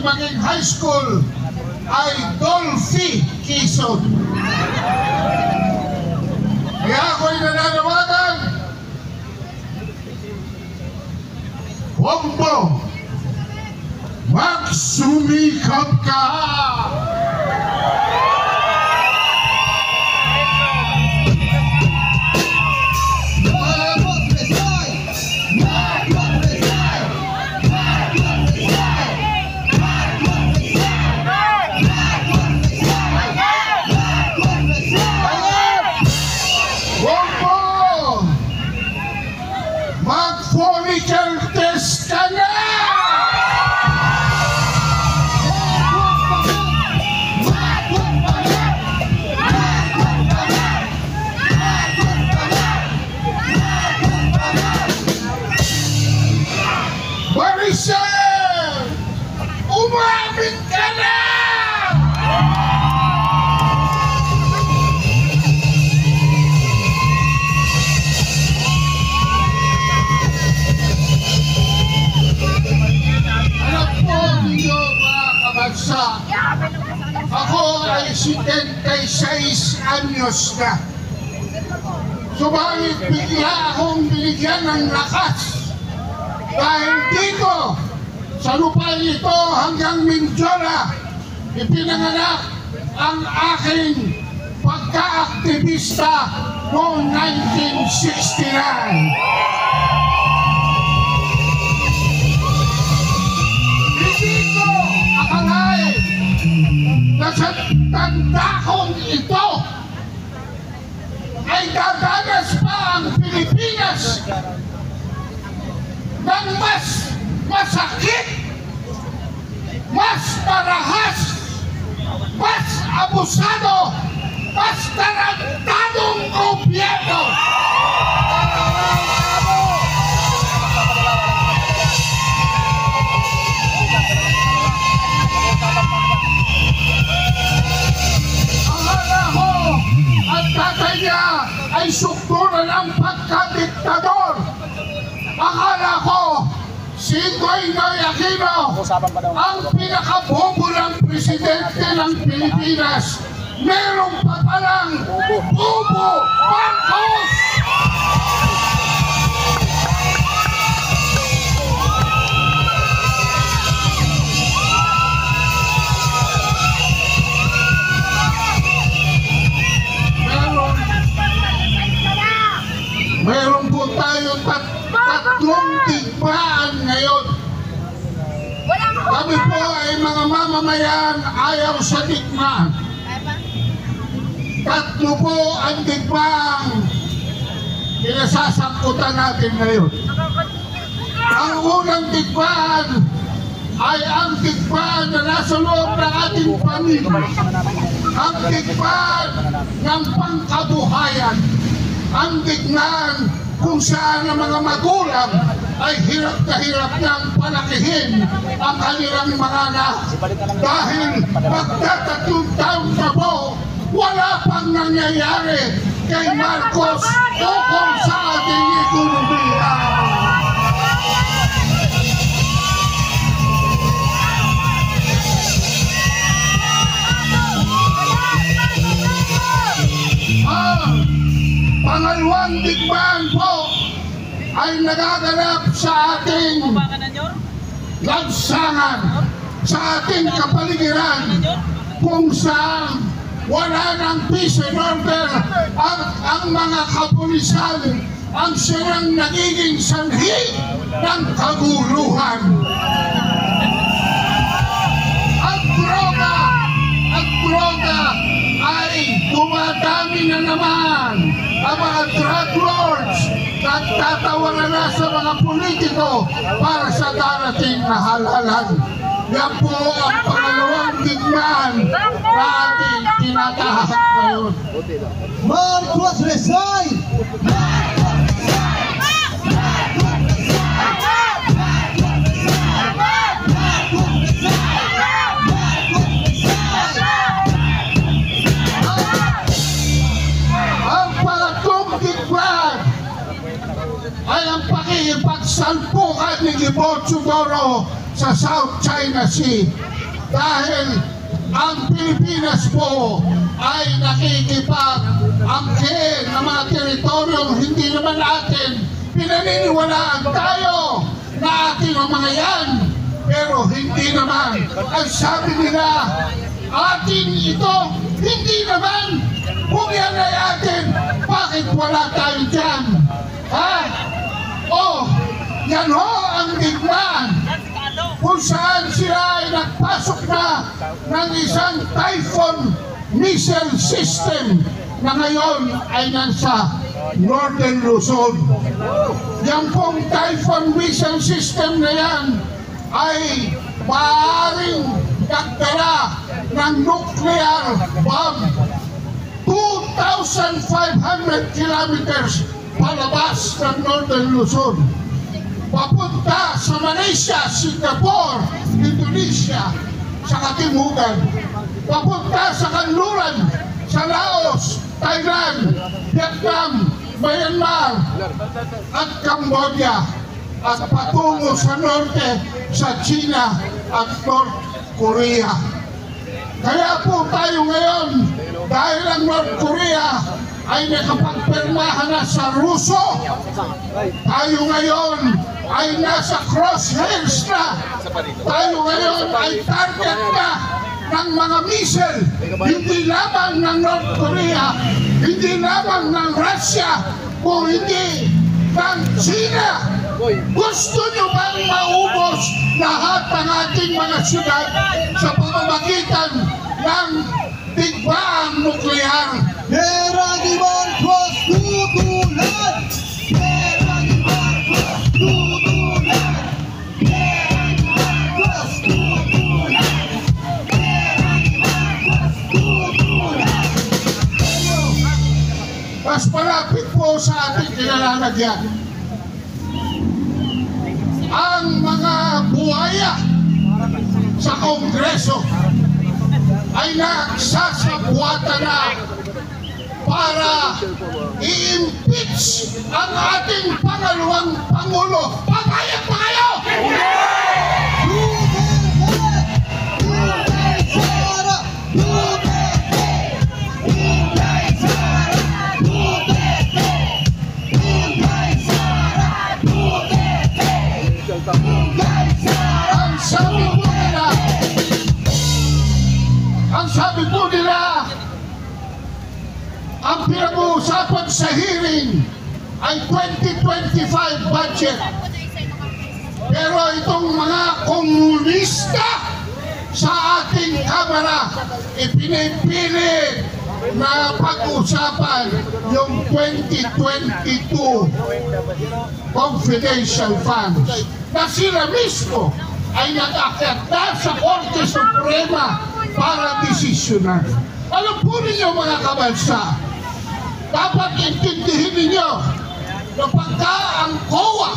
maging high school ay Dolphy Quezon. Kaya ako'y nananawagan, huwag mo magsumikap ka! Mag-follicle test ka na! Maricel! Umamin ka na! Ako ay 76 anyos na. Subalit bigla akong binigyan ng lakas. Dahil dito, sa lupa ito hanggang Mindoro, ipinanganak ang aking pagka-aktivista noong 1969. Sa tanda kong ito ay dadanas pa ang Pilipinas ng mas masakit, mas marahas, mas abusado, mas tarantadong gobyerno. Ay sukturan ang pagkadiktador. Akala ko si Noynoy Aquino ang pinakabobo ng presidente ng Pilipinas. Meron pa palang Bobo Marcos! Meron po tayo tatlong digmaan ngayon. Kami po ay mga mamamayan ayaw sa digmaan. Tatlo po ang digmaang pinasasangkutan natin ngayon. Ang unang digmaan ay ang digmaan na nasa loob ng ating pamilya. Ang digmaan ng pangkabuhayan. Ang digmaan kung saan ang mga magulang ay hirap na hirap nang palakihin ang kanilang mga anak. Dahil magtatatlong taon na po, wala pang nangyayari kay Marcos tungkol sa ating ekonomiya. Pangalawang digmaan po ay nagaganap sa ating lansangan, sa ating kapaligiran, kung saan wala ng peace and order ang mga kapulisan ang siyang nagiging sanhi ng kaguluhan. Ang droga ay dumadami na naman. Ang mga drug lords nagtatawanan na sa mga politiko para sa darating na halalan. Yan po ang pangalawang digmaan na ating tinatahak ngayon. Marcos resign! Ay ang pakikipagsalpukan ni Gibo Chudoro sa South China Sea. dahil ang Pilipinas po ay nakikipag-angkin ng mga teritoryong hindi naman natin. Pinaniniwalaan tayo na ating ang mga yan, pero hindi naman. Ang sabi nila, atin ito, hindi naman. Kung yan ay atin, bakit wala tayo dyan? Ha? Oh, yan ho ang digmaan kung saan sila ay nagpasok na ng isang Typhoon missile system na ngayon ay nasa Northern Luzon. Yan pong Typhoon missile system na yan ay maaaring nagdala ng nuclear bomb 2,500 kilometers palabas ng Northern Luzon, papunta sa Malaysia, Singapore, Indonesia, sa Katimugan, papunta sa Kanluran, sa Laos, Thailand, Vietnam, Myanmar, at Cambodia, at patungo sa norte, sa China at North Korea. Kaya po tayo ngayon, dahil ang North Korea ay nakapagpirmahan na sa Ruso, tayo ngayon ay nasa crosshairs na. Tayo ngayon ay target na ng mga missile, hindi lamang ng North Korea, hindi lamang ng Russia, kung hindi ng China. Gusto nyo bang maubos lahat ng ating mga syudad sa pamamagitan ng digmaang nuklear? Pera ni Marcos tutulan! Pera ni Marcos tutulan! Pera ni Marcos tutulan! Pera ni Marcos tutulan! Mas malapit po sa ating kinalalagyan ang mga buhaya sa Kongreso ay nagsasabuatan na para i-impeach ang ating pangalawang Pangulo. Papayag pa kayo! Ang sabi po nila, ang pinag-uusapan sa hearing ay 2025 budget. Pero itong mga komunista sa ating Kamara, ipinipilit na pag-usapan yung 2022 confidential funds na sila mismo ay nag-akyat na sa Korte Suprema para desisyonan. Alam po ninyo mga kabansa, dapat intindihin ninyo na pagka ang COA,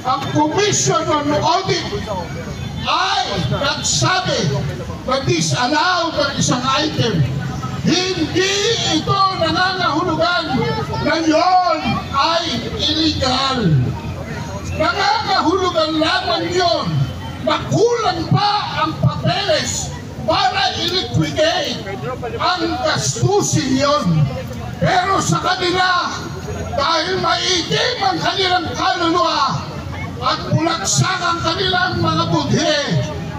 ang Commission on Audit, ay nagsabi na disallow ng isang item, hindi ito nangangahulugan na yon ay illegal. Nangangahulugan lamang yon na kulang pa ang papeles para i-liquidate ang gastusin yon. Pero sa kanila, dahil maitim ang kanilang kaluluwa at bulagsak ang kanilang mga budhe,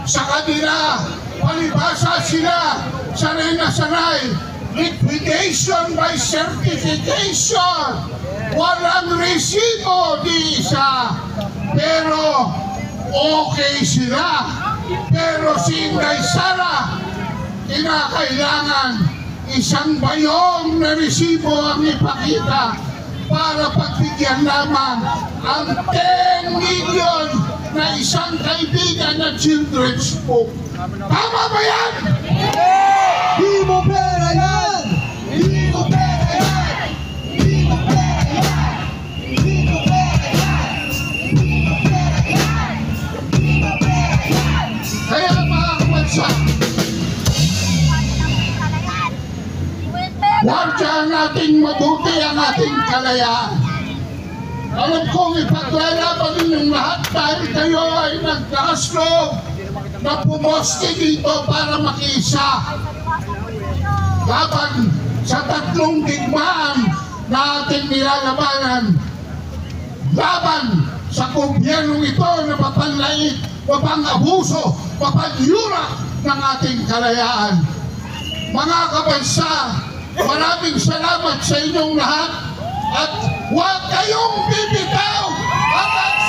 sa kanila, palibasa sila, sanay na sanay, liquidation by certification. Walang resibo di isa. Pero okay sila. Pero si Inday Sara, kinakailangan isang bayong na resibo ang ipakita para pagbigyan lamang ang 10 million na isang kaibigan na children's book. Tama ba yan? Di mo pera yan! Di mo pera yan! Di mo pera yan! Di mo pera yan! Di mo pera yan! Di mo pera yan! Kaya mga kabansa, wardyan nating mabuti ang ating kalayaan. Alam kong ipaglalaban ninyong lahat dahil kayo ay naglakas loob na pumoste dito para makiisa laban sa tatlong digmaan na ating nilalabanan, laban sa gobyernong ito na mapanlait, mapang-abuso, mapangyurak ng ating kalayaan. Mga kabansa, maraming salamat sa inyong lahat at huwag kayong bibitaw hanggang